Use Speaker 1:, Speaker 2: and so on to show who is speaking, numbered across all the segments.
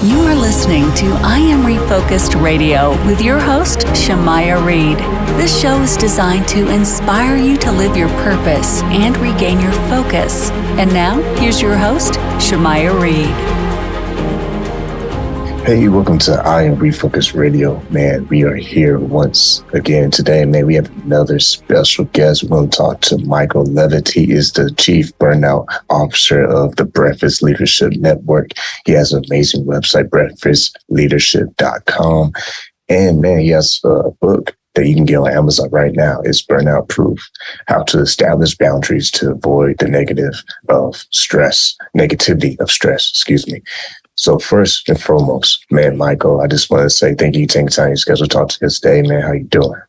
Speaker 1: You are listening to I Am Refocused Radio with your host, Shamaya Reed. This show is designed to inspire you to live your purpose and regain your focus. And now, here's your host, Shamaya Reed.
Speaker 2: Hey, welcome to I Am Refocused Radio. Man, we are here once again today. Man, we have another special guest. We're going to talk to Michael Levitt. He is the Chief Burnout Officer of the Breakfast Leadership Network. He has an amazing website, breakfastleadership.com. And man, he has a book that you can get on Amazon right now. It's Burnout Proof: How to Establish Boundaries to Avoid the Negativity of Stress. So first and foremost, man, Michael, I just want to say thank you for taking time to schedule to talk to us today, man. How you doing?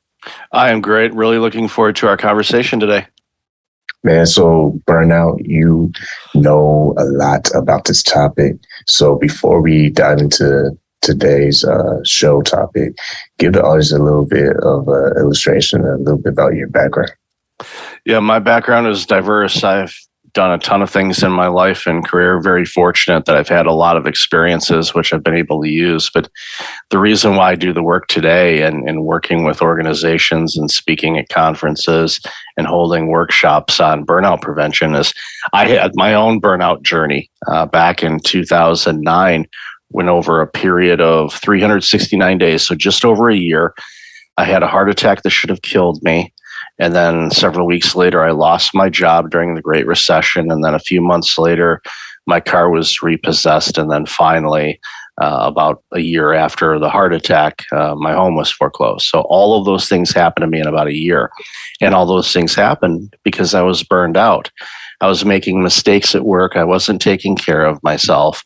Speaker 3: I am great. Really looking forward to our conversation today.
Speaker 2: Man, so burnout, you know a lot about this topic. So before we dive into today's show topic, give the audience a little bit of an illustration, a little bit about your background.
Speaker 3: Yeah, my background is diverse. I've done a ton of things in my life and career. Very fortunate that I've had a lot of experiences which I've been able to use. But the reason why I do the work today and working with organizations and speaking at conferences and holding workshops on burnout prevention is I had my own burnout journey back in 2009, when over a period of 369 days, so just over a year, I had a heart attack that should have killed me. And then several weeks later, I lost my job during the Great Recession. And then a few months later, my car was repossessed. And then finally, about a year after the heart attack, my home was foreclosed. So all of those things happened to me in about a year. And all those things happened because I was burned out. I was making mistakes at work. I wasn't taking care of myself.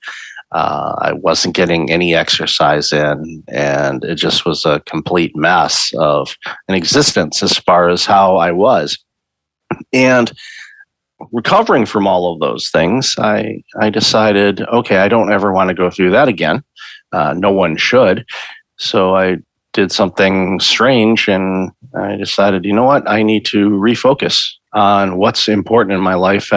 Speaker 3: I wasn't getting any exercise in, and it just was a complete mess of an existence as far as how I was. And recovering from all of those things, I decided, okay, I don't ever want to go through that again. No one should. So I did something strange, and I decided, you know what, I need to refocus on what's important in my life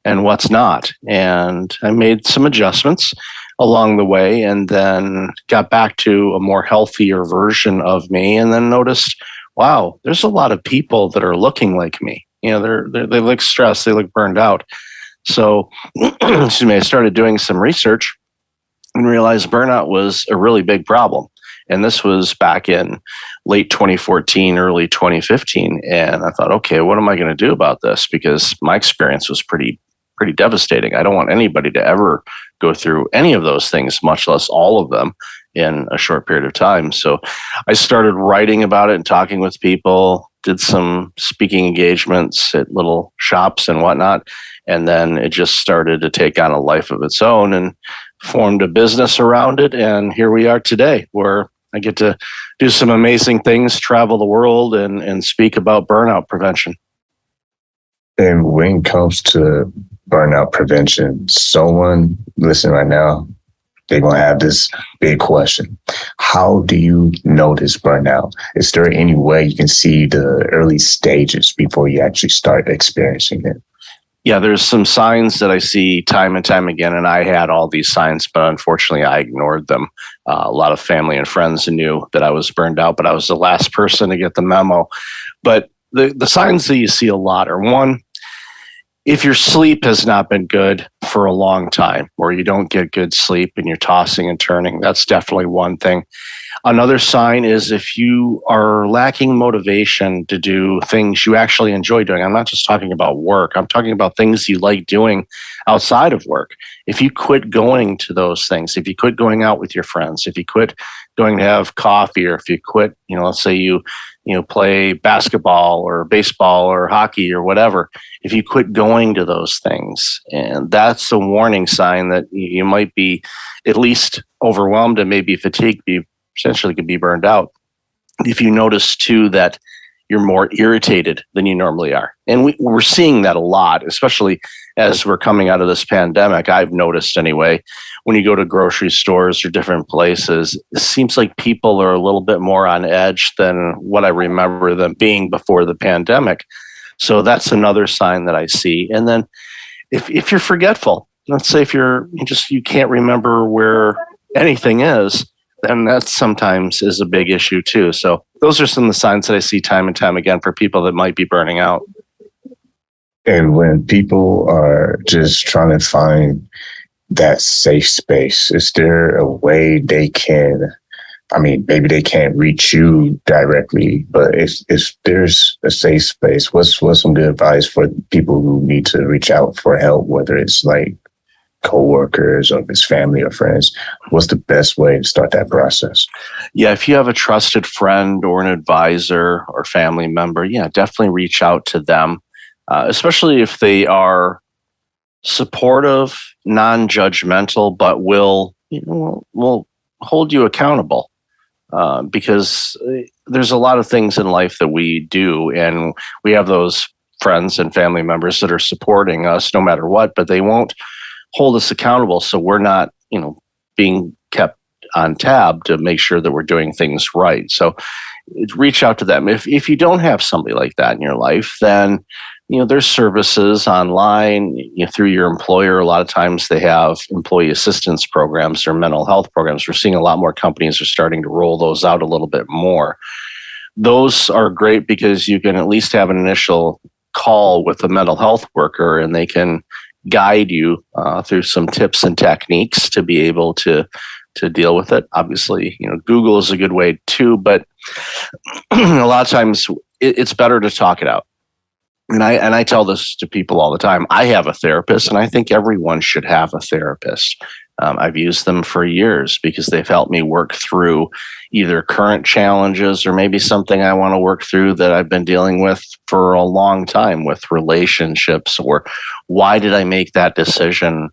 Speaker 3: and what's not. And I made some adjustments along the way, and then got back to a more healthier version of me, and then noticed, wow, there's a lot of people that are looking like me. You know, they look stressed, they look burned out. So, excuse me, I started doing some research and realized burnout was a really big problem. And this was back in late 2014, early 2015. And I thought, okay, what am I going to do about this? Because my experience was pretty devastating. I don't want anybody to ever go through any of those things, much less all of them in a short period of time. So I started writing about it and talking with people, did some speaking engagements at little shops and whatnot. And then it just started to take on a life of its own and formed a business around it. And here we are today, where I get to do some amazing things, travel the world, and speak about burnout prevention.
Speaker 2: And when it comes to burnout prevention, someone listening right now, they're going to have this big question. How do you notice burnout? Is there any way you can see the early stages before you actually start experiencing it?
Speaker 3: Yeah, there's some signs that I see time and time again, and I had all these signs, but unfortunately I ignored them. A lot of family and friends knew that I was burned out, but I was the last person to get the memo. But the signs that you see a lot are, one, if your sleep has not been good for a long time, or you don't get good sleep and you're tossing and turning, that's definitely one thing. Another sign is if you are lacking motivation to do things you actually enjoy doing. I'm not just talking about work. I'm talking about things you like doing outside of work. If you quit going to those things, if you quit going out with your friends, if you quit going to have coffee, or if you quit, let's say you play basketball or baseball or hockey or whatever, if you quit going to those things, and that's a warning sign that you might be at least overwhelmed and maybe fatigued, potentially could be burned out. If you notice too that you're more irritated than you normally are. And we're seeing that a lot, especially as we're coming out of this pandemic. I've noticed anyway, when you go to grocery stores or different places, it seems like people are a little bit more on edge than what I remember them being before the pandemic. So that's another sign that I see. And then if you're forgetful, let's say if you can't remember where anything is, then that sometimes is a big issue too. So those are some of the signs that I see time and time again for people that might be burning out.
Speaker 2: And when people are just trying to find that safe space, is there a way they can, I mean, maybe they can't reach you directly, but if there's a safe space, what's some good advice for people who need to reach out for help, whether it's like coworkers or if it's family or friends? What's the best way to start that process?
Speaker 3: Yeah, if you have a trusted friend or an advisor or family member, yeah, definitely reach out to them, especially if they are supportive, non-judgmental, but will hold you accountable. Because there's a lot of things in life that we do, and we have those friends and family members that are supporting us no matter what, but they won't hold us accountable. So we're not, being kept on tab to make sure that we're doing things right. So reach out to them. If you don't have somebody like that in your life, then there's services online through your employer. A lot of times they have employee assistance programs or mental health programs. We're seeing a lot more companies are starting to roll those out a little bit more. Those are great because you can at least have an initial call with a mental health worker, and they can guide you through some tips and techniques to be able to deal with it. Obviously, Google is a good way too, but a lot of times it's better to talk it out. And I tell this to people all the time. I have a therapist, and I think everyone should have a therapist. I've used them for years because they've helped me work through either current challenges or maybe something I want to work through that I've been dealing with for a long time with relationships, or why did I make that decision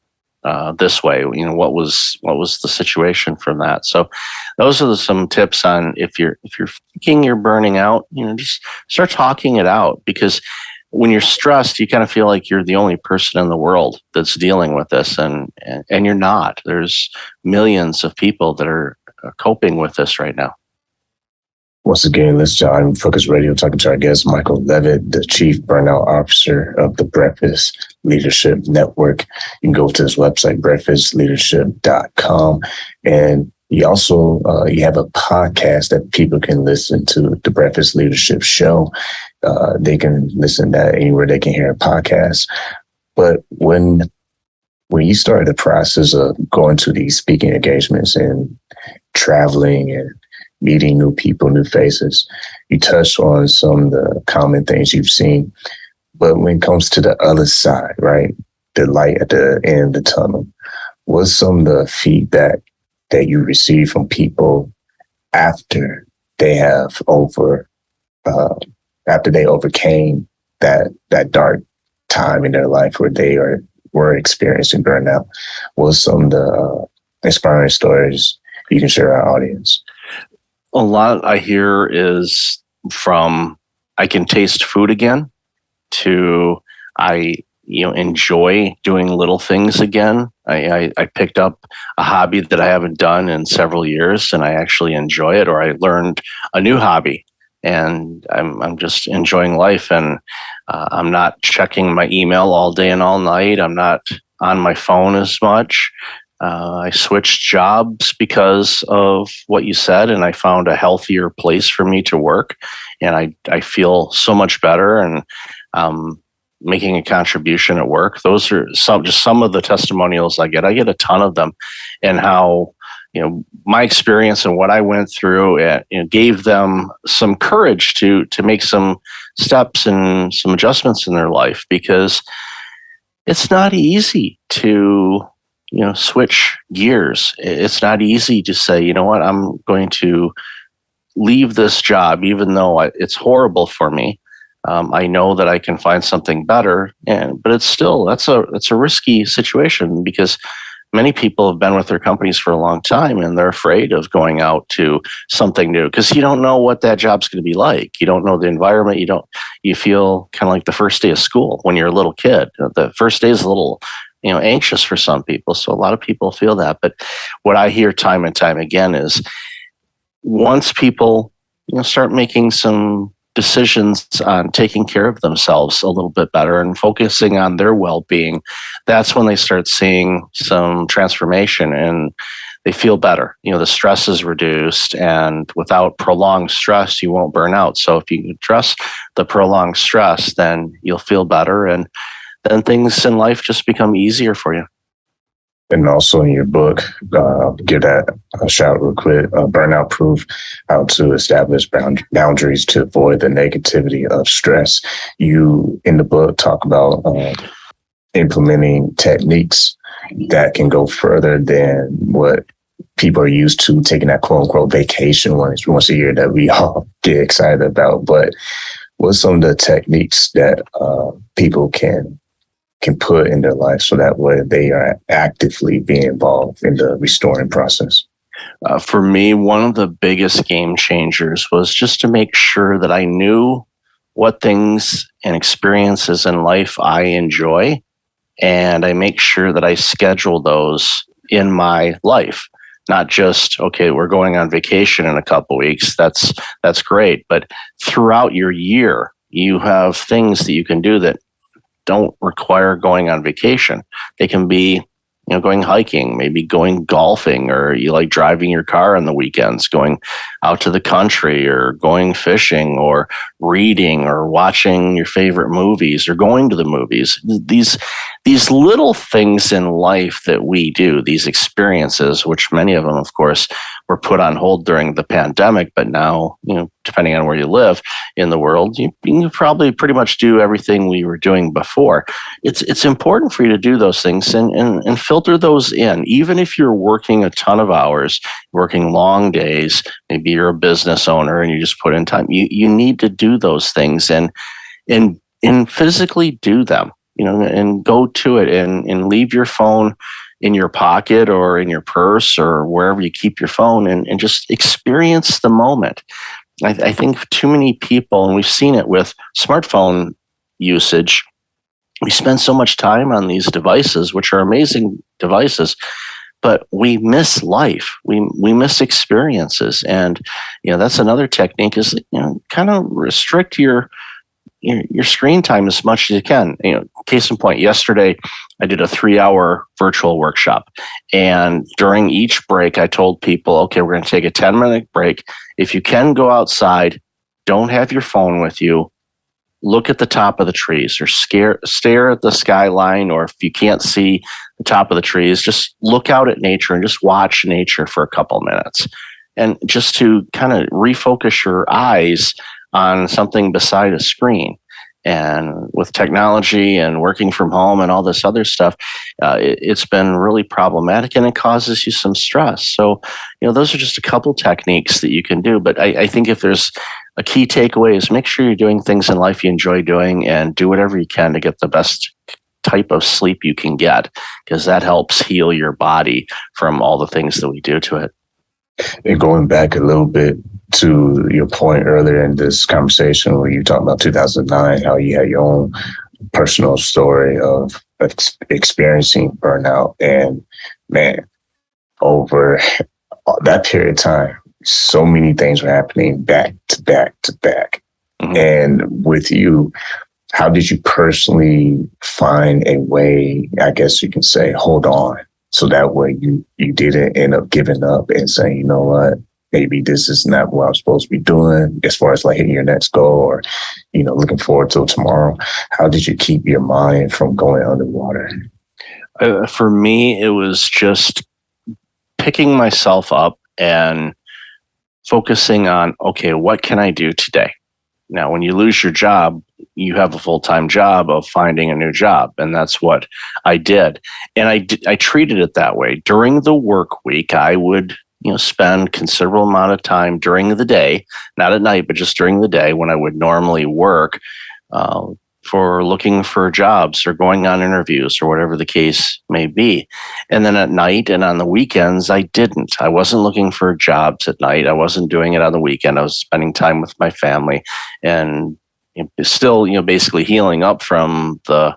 Speaker 3: this way? What was the situation from that? So those are some tips on if you're thinking you're burning out, just start talking it out, because when you're stressed, you kind of feel like you're the only person in the world that's dealing with this, and you're not. There's millions of people that are coping with this right now.
Speaker 2: Once again, let's join Focus Radio, talking to our guest, Michael Levitt, the Chief Burnout Officer of the Breakfast Leadership Network. You can go to his website, breakfastleadership.com. And you also, you have a podcast that people can listen to, the Breakfast Leadership Show. They can listen to that anywhere they can hear a podcast. But when you started the process of going to these speaking engagements and traveling and meeting new people, new faces, you touched on some of the common things you've seen. But when it comes to the other side, right, the light at the end of the tunnel, what's some of the feedback that you receive from people after they have after they overcame that dark time in their life where they were experiencing burnout? What's some of the inspiring stories you can share with our audience?
Speaker 3: A lot I hear is from I can taste food again to I enjoy doing little things again. I picked up a hobby that I haven't done in several years, and I actually enjoy it, or I learned a new hobby, and I'm just enjoying life, and I'm not checking my email all day and all night. I'm not on my phone as much. I switched jobs because of what you said, and I found a healthier place for me to work, and I feel so much better, and making a contribution at work. Those are some of the testimonials I get. I get a ton of them, and how my experience and what I went through gave them some courage to make some steps and some adjustments in their life, because it's not easy to switch gears. It's not easy to say, you know what, I'm going to leave this job, even though it's horrible for me. I know that I can find something better, but it's still, that's a risky situation, because many people have been with their companies for a long time, and they're afraid of going out to something new, because you don't know what that job's going to be like. You don't know the environment. You feel kind of like the first day of school when you're a little kid. The first day is a little anxious for some people. So a lot of people feel that. But what I hear time and time again is once people start making some decisions on taking care of themselves a little bit better and focusing on their well-being, that's when they start seeing some transformation, and they feel better. The stress is reduced, and without prolonged stress, you won't burn out. So if you address the prolonged stress, then you'll feel better, and then things in life just become easier for you.
Speaker 2: And also in your book, give that a shout real quick, Burnout Proof, how to establish boundaries to avoid the negativity of stress. You, in the book, talk about implementing techniques that can go further than what people are used to, taking that quote unquote vacation once a year that we all get excited about. But what's some of the techniques that people can put in their life so that way they are actively being involved in the restoring process?
Speaker 3: For me, one of the biggest game changers was just to make sure that I knew what things and experiences in life I enjoy, and I make sure that I schedule those in my life. Not just, okay, we're going on vacation in a couple of weeks. That's great. But throughout your year, you have things that you can do that don't require going on vacation. They can be, going hiking, maybe going golfing, or you like driving your car on the weekends, going out to the country, or going fishing, or reading, or watching your favorite movies, or going to the movies. These little things in life that we do, these experiences, which many of them, of course, were put on hold during the pandemic, but now, depending on where you live in the world, you can probably pretty much do everything we were doing before. It's important for you to do those things and filter those in. Even if you're working a ton of hours, working long days, maybe you're a business owner and you just put in time, you need to do those things and physically do them, and go to it and leave your phone in your pocket or in your purse or wherever you keep your phone and just experience the moment. I think too many people, and we've seen it with smartphone usage, we spend so much time on these devices, which are amazing devices, but we miss life. We miss experiences. And, that's another technique is, kind of restrict your screen time as much as you can. Case in point, yesterday I did a 3-hour virtual workshop. And during each break, I told people, okay, we're going to take a 10-minute break. If you can go outside, don't have your phone with you. Look at the top of the trees or stare at the skyline. Or if you can't see the top of the trees, just look out at nature and just watch nature for a couple minutes. And just to kind of refocus your eyes on something beside a screen. And with technology and working from home and all this other stuff, it's been really problematic and it causes you some stress. So, those are just a couple techniques that you can do. But I think if there's a key takeaway is make sure you're doing things in life you enjoy doing and do whatever you can to get the best type of sleep you can get, because that helps heal your body from all the things that we do to it.
Speaker 2: And going back a little bit to your point earlier in this conversation where you talked about 2009, how you had your own personal story of experiencing burnout. And man, over that period of time, so many things were happening back to back to back. Mm-hmm. And with you, how did you personally find a way, I guess you can say, hold on? So that way you didn't end up giving up and saying, you know what, maybe this is not what I'm supposed to be doing as far as like hitting your next goal or, looking forward to tomorrow. How did you keep your mind from going underwater?
Speaker 3: For me, it was just picking myself up and focusing on, okay, what can I do today? Now, when you lose your job, you have a full-time job of finding a new job. And that's what I did. And I treated it that way. During the work week, I would, spend considerable amount of time during the day, not at night, but just during the day when I would normally work for looking for jobs or going on interviews or whatever the case may be. And then at night and on the weekends, I didn't. I wasn't looking for jobs at night. I wasn't doing it on the weekend. I was spending time with my family and still, basically healing up from the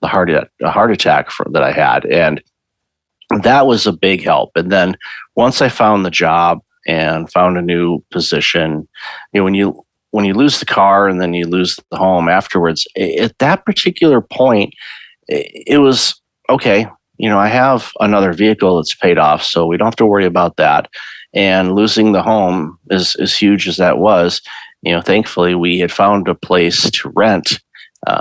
Speaker 3: heart attack that I had. And that was a big help. And then once I found the job and found a new position, when you lose the car and then you lose the home afterwards, at that particular point, it was, okay, I have another vehicle that's paid off, so we don't have to worry about that. And losing the home, as huge as that was, thankfully we had found a place to rent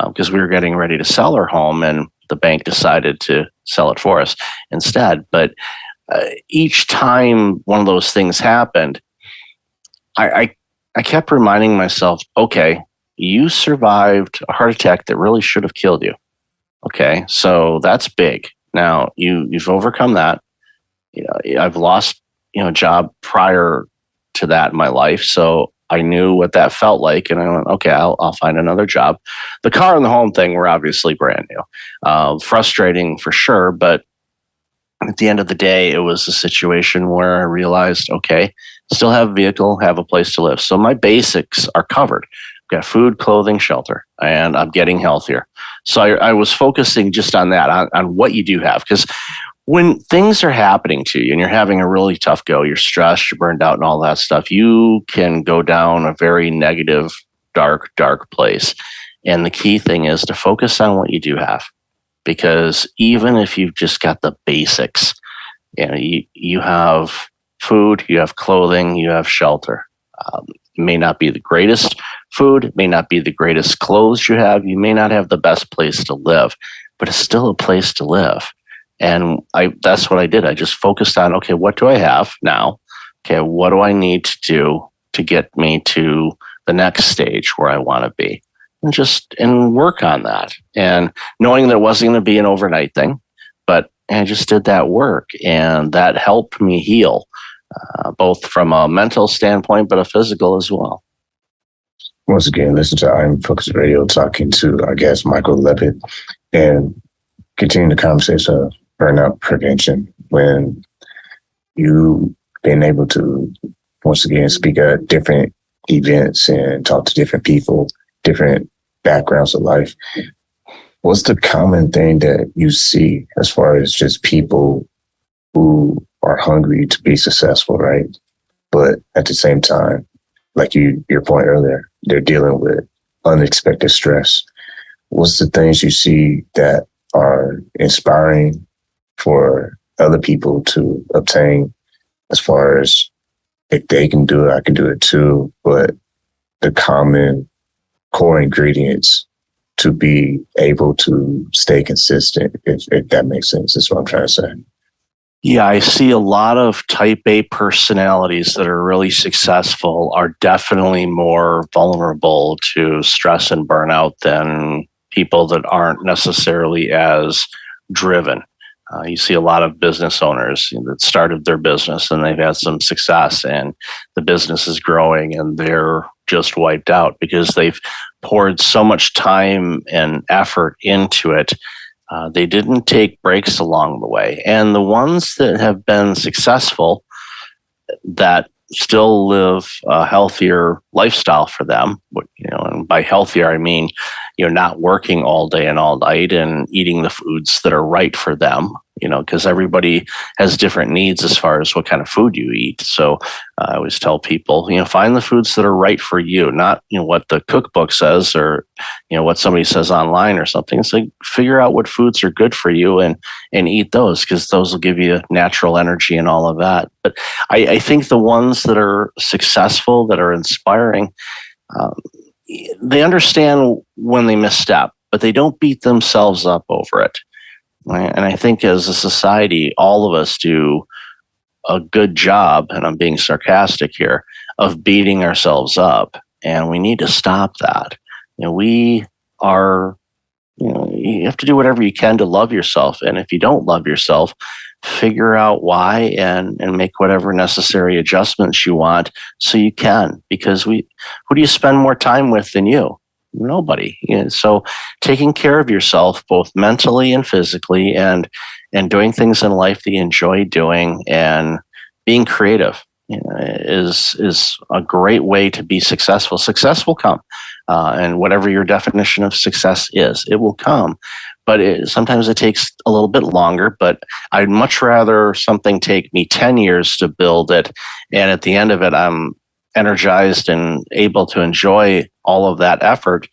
Speaker 3: because we were getting ready to sell our home, and the bank decided to sell it for us instead. But each time one of those things happened, I kept reminding myself, okay, you survived a heart attack that really should have killed you. Okay, so that's big. Now you've overcome that. I've lost a job prior to that in my life, so I knew what that felt like, and I went, okay, I'll find another job. The car and the home thing were obviously brand new, frustrating for sure, but at the end of the day, it was a situation where I realized, okay, still have a vehicle, have a place to live. So my basics are covered. I've got food, clothing, shelter, and I'm getting healthier. So I was focusing just on that, on what you do have. Because when things are happening to you and you're having a really tough go, you're stressed, you're burned out and all that stuff, you can go down a very negative, dark place. And the key thing is to focus on what you do have. Because even if you've just got the basics, you have food, you have clothing, you have shelter. It may not be the greatest food, it may not be the greatest clothes you have, you may not have the best place to live, but it's still a place to live. And that's what I did. I just focused on, okay, what do I have now? Okay, what do I need to do to get me to the next stage where I want to be? And work on that, and knowing that it wasn't going to be an overnight thing, but I just did that work, and that helped me heal, both from a mental standpoint, but a physical as well.
Speaker 2: Once again, listen to I'm Focused Radio, talking to our guest, Michael Levitt, and continue the conversation of burnout prevention. When you've been able to, once again, speak at different events and talk to different people, different backgrounds of life, what's the common thing that you see as far as just people who are hungry to be successful, right? But at the same time, like your point earlier, they're dealing with unexpected stress. What's the things you see that are inspiring for other people to obtain, as far as if they can do it, I can do it too, but the common core ingredients to be able to stay consistent, if that makes sense. That's what I'm trying to say.
Speaker 3: Yeah, I see a lot of type A personalities that are really successful are definitely more vulnerable to stress and burnout than people that aren't necessarily as driven. You see a lot of business owners that started their business and they've had some success, and the business is growing and they're just wiped out because they've poured so much time and effort into it. They didn't take breaks along the way. And the ones that have been successful, that still live a healthier lifestyle for them, and by healthier, I mean, not working all day and all night and eating the foods that are right for them, because everybody has different needs as far as what kind of food you eat. So I always tell people, find the foods that are right for you, not, what the cookbook says or, what somebody says online or something. It's like, figure out what foods are good for you and eat those, because those will give you natural energy and all of that. But I think the ones that are successful, that are inspiring, they understand when they misstep, but they don't beat themselves up over it. Right? And I think as a society, all of us do a good job, and I'm being sarcastic here, of beating ourselves up. And we need to stop that. You have to do whatever you can to love yourself. And if you don't love yourself, figure out why and make whatever necessary adjustments you want so you can. Because who do you spend more time with than you? Nobody. So taking care of yourself, both mentally and physically, and doing things in life that you enjoy doing, and being creative, is a great way to be successful. Success will come, and whatever your definition of success is, it will come. But sometimes it takes a little bit longer. But I'd much rather something take me 10 years to build it, and at the end of it, I'm energized and able to enjoy all of that effort,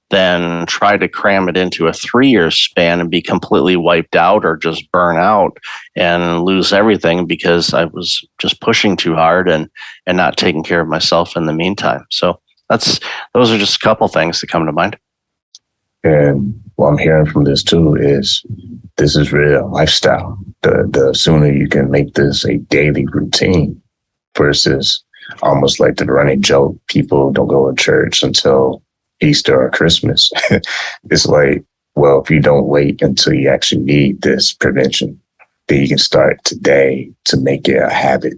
Speaker 3: than try to cram it into a 3-year span and be completely wiped out or just burn out and lose everything because I was just pushing too hard and not taking care of myself in the meantime. So those are just a couple things that come to mind.
Speaker 2: And what I'm hearing from this too is this is really a lifestyle. The sooner you can make this a daily routine versus almost like the running joke, people don't go to church until Easter or Christmas. It's like, well, if you don't wait until you actually need this prevention, then you can start today to make it a habit.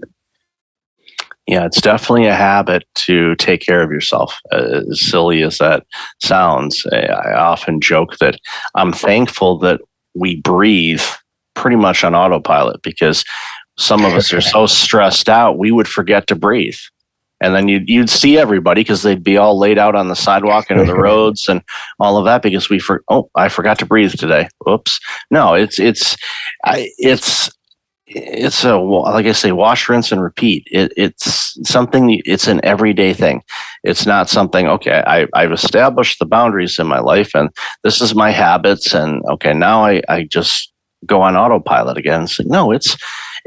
Speaker 3: Yeah, it's definitely a habit to take care of yourself. As silly as that sounds, I often joke that I'm thankful that we breathe pretty much on autopilot, because some of us are so stressed out, we would forget to breathe. And then you'd see everybody because they'd be all laid out on the sidewalk and on the roads and all of that because I forgot to breathe today. Oops. No, it's a, like I say, wash, rinse, and repeat. It's something, it's an everyday thing. It's not something, okay, I've established the boundaries in my life and this is my habits. And okay, now I just go on autopilot again. So no, it's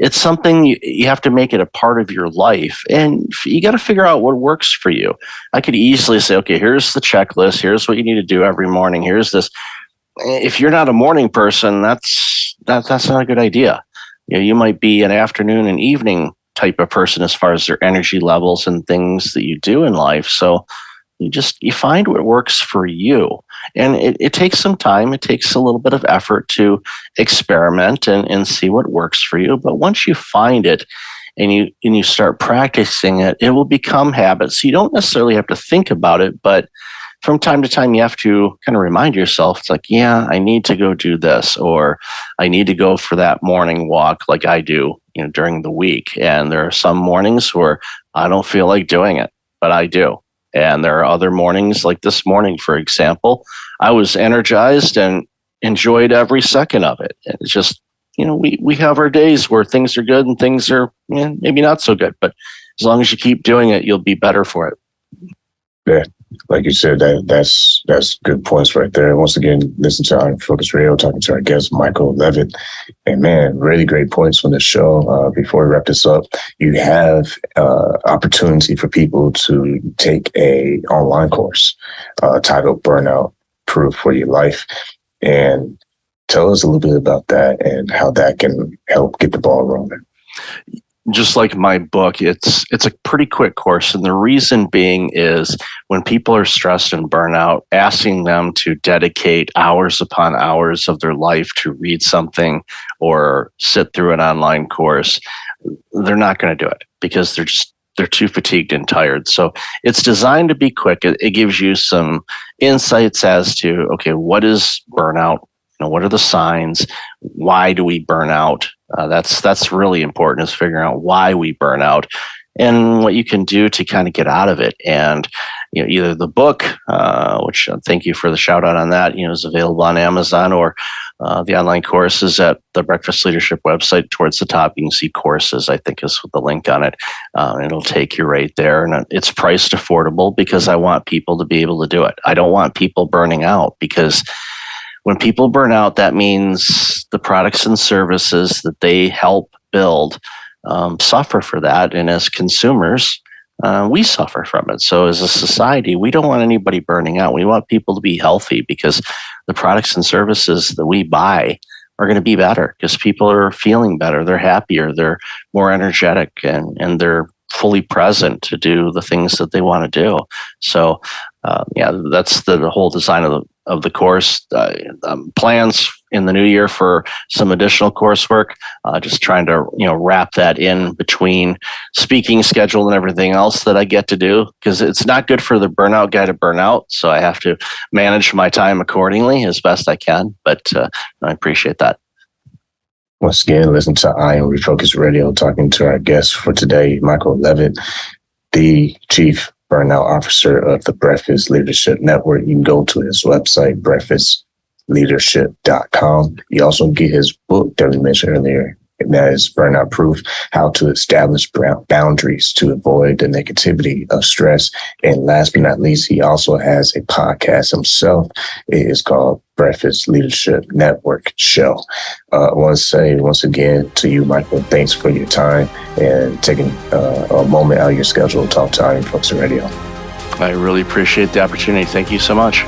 Speaker 3: something you have to make it a part of your life, and you got to figure out what works for you. I could easily say, okay, here's the checklist. Here's what you need to do every morning. Here's this. If you're not a morning person, that's not a good idea. You might be an afternoon and evening type of person as far as their energy levels and things that you do in life. So you find what works for you. And it takes some time. It takes a little bit of effort to experiment and see what works for you. But once you find it and you start practicing it, it will become habits. You don't necessarily have to think about it, but from time to time, you have to kind of remind yourself, it's like, yeah, I need to go do this, or I need to go for that morning walk like I do, during the week. And there are some mornings where I don't feel like doing it, but I do. And there are other mornings, like this morning, for example, I was energized and enjoyed every second of it. And it's just, we have our days where things are good and things are maybe not so good. But as long as you keep doing it, you'll be better for it.
Speaker 2: Yeah, like you said, that's good points right there. Once again, listen to our Focus Radio, talking to our guest, Michael Levitt. And man, really great points from the show. Before we wrap this up, you have opportunity for people to take a online course titled Burnout, Proof for Your Life. And tell us a little bit about that and how that can help get the ball rolling.
Speaker 3: Just like my book, it's a pretty quick course. And the reason being is when people are stressed and burnout, asking them to dedicate hours upon hours of their life to read something or sit through an online course, they're not going to do it because they're too fatigued and tired. So it's designed to be quick. It gives you some insights as to, okay, what is burnout? What are the signs? Why do we burn out? That's really important, is figuring out why we burn out and what you can do to kind of get out of it. And either the book, which thank you for the shout out on that, is available on Amazon, or the online courses at the Breakfast Leadership website. Towards the top, you can see courses, I think is the link on it. It'll take you right there. And it's priced affordable because I want people to be able to do it. I don't want people burning out, because when people burn out, that means the products and services that they help build suffer for that. And as consumers, we suffer from it. So as a society, we don't want anybody burning out. We want people to be healthy, because the products and services that we buy are going to be better because people are feeling better. They're happier. They're more energetic, and they're fully present to do the things that they want to do. So that's the whole design of the course. Plans in the new year for some additional coursework, just trying to wrap that in between speaking schedule and everything else that I get to do, because it's not good for the burnout guy to burn out. So I have to manage my time accordingly as best I can, but I appreciate that.
Speaker 2: Once again, listen to I Am Refocused Radio, talking to our guest for today, Michael Levitt, the Chief Burnout Officer of the Breakfast Leadership Network. You can go to his website, breakfastleadership.com. You also get his book that we mentioned earlier, and that is Burnout Proof, how to establish boundaries to avoid the negativity of stress. And last but not least, he also has a podcast himself. It is called Breakfast Leadership Network Show. I want to say once again to you, Michael, thanks for your time and taking a moment out of your schedule to talk to I Am Refocused Radio.
Speaker 3: I really appreciate the opportunity. Thank you so much.